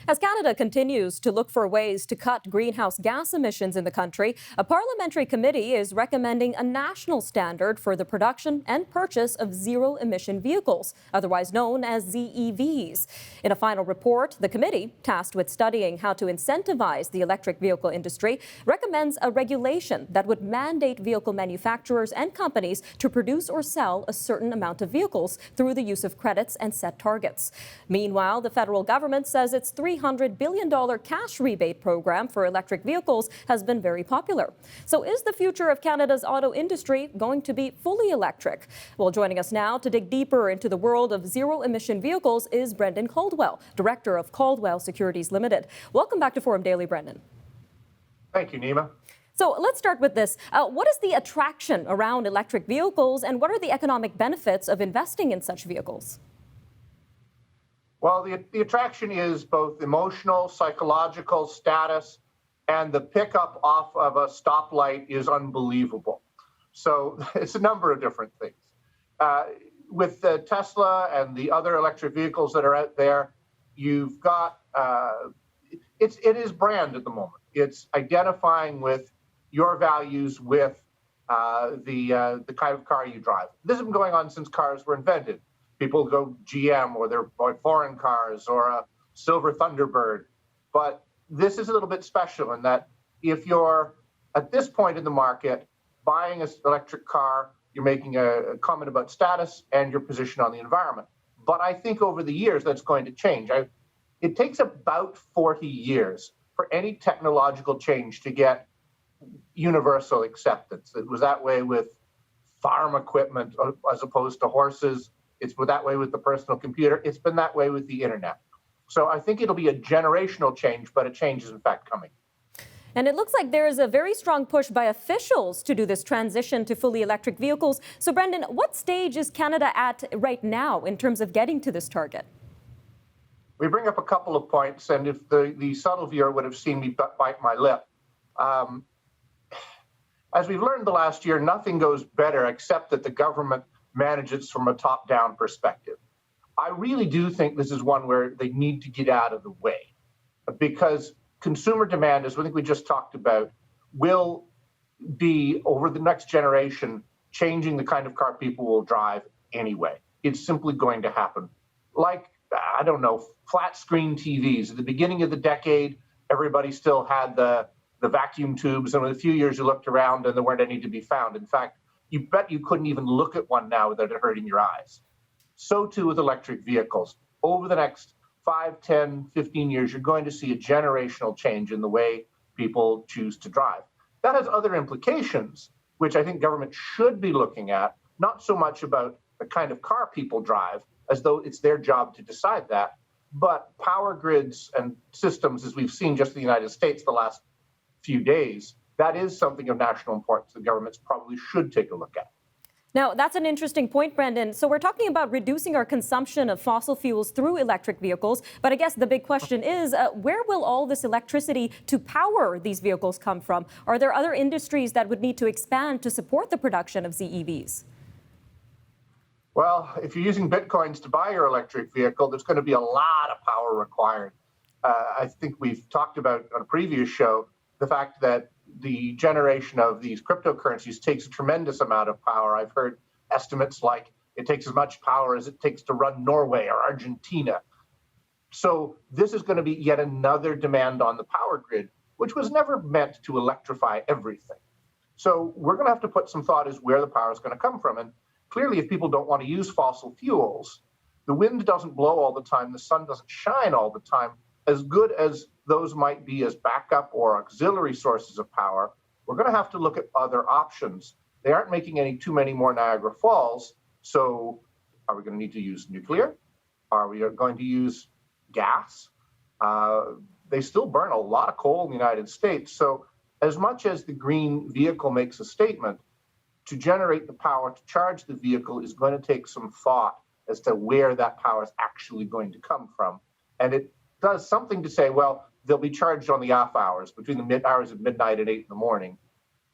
As Canada continues to look for ways to cut greenhouse gas emissions in the country, a parliamentary committee is recommending a national standard for the production and purchase of zero-emission vehicles, otherwise known as ZEVs. In a final report, the committee, tasked with studying how to incentivize the electric vehicle industry, recommends a regulation that would mandate vehicle manufacturers and companies to produce or sell a certain amount of vehicles through the use of credits and set targets. Meanwhile, the federal government says its $300 billion cash rebate program for electric vehicles has been very popular. So is the future of Canada's auto industry going to be fully electric? Well, joining us now to dig deeper into the world of zero-emission vehicles is Brendan Caldwell, Director of Caldwell Securities Ltd. Welcome back to Forum Daily, Brendan. Thank you, Nima. So let's start with this. What is the attraction around electric vehicles, and what are the economic benefits of investing in such vehicles? Well, the attraction is both emotional, psychological, status, and the pickup off of a stoplight is unbelievable. So it's a number of different things. With the Tesla and the other electric vehicles that are out there, you've got, it is brand at the moment. It's identifying with your values with the kind of car you drive. This has been going on since cars were invented. People go GM or they're foreign cars or a silver Thunderbird. But this is a little bit special in that if you're at this point in the market buying an electric car, you're making a comment about status and your position on the environment. But I think over the years that's going to change. It takes about 40 years for any technological change to get universal acceptance. It was that way with farm equipment as opposed to horses. It's that way with the personal computer. It's been that way with the internet. So I think it'll be a generational change, but a change is in fact coming. And it looks like there is a very strong push by officials to do this transition to fully electric vehicles. So Brendan, what stage is Canada at right now in terms of getting to this target? We bring up a couple of points, and if the subtle viewer would have seen me bite my lip. As we've learned the last year, nothing goes better except that the government manages from a top-down perspective. I really do think this is one where they need to get out of the way because consumer demand, as I think we just talked about, will be, over the next generation, changing the kind of car people will drive anyway. It's simply going to happen. Like, I don't know, flat screen TVs. At the beginning of the decade, everybody still had the vacuum tubes, and in a few years you looked around and there weren't any to be found. In fact, you bet you couldn't even look at one now without it hurting your eyes. So too with electric vehicles. Over the next 5, 10, 15 years, you're going to see a generational change in the way people choose to drive. That has other implications, which I think government should be looking at, not so much about the kind of car people drive, as though it's their job to decide that, but power grids and systems, as we've seen just in the United States the last few days, that is something of national importance that governments probably should take a look at. Now, that's an interesting point, Brendan. So we're talking about reducing our consumption of fossil fuels through electric vehicles. But I guess the big question is, where will all this electricity to power these vehicles come from? Are there other industries that would need to expand to support the production of ZEVs? Well, if you're using Bitcoins to buy your electric vehicle, there's going to be a lot of power required. I think we've talked about on a previous show the fact that the generation of these cryptocurrencies takes a tremendous amount of power. I've heard estimates like it takes as much power as it takes to run Norway or Argentina. So this is going to be yet another demand on the power grid, which was never meant to electrify everything. So we're going to have to put some thought as where the power is going to come from. And clearly, if people don't want to use fossil fuels, the wind doesn't blow all the time, the sun doesn't shine all the time. As good as those might be as backup or auxiliary sources of power, we're going to have to look at other options. They aren't making too many more Niagara Falls. So are we going to need to use nuclear? Are we going to use gas? They still burn a lot of coal in the United States. So as much as the green vehicle makes a statement, to generate the power to charge the vehicle is going to take some thought as to where that power is actually going to come from. And it does something to say, well, they'll be charged on the off hours between the hours of midnight and 8 in the morning.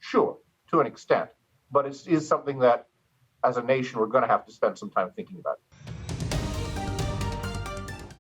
Sure, to an extent. But it is something that, as a nation, we're going to have to spend some time thinking about.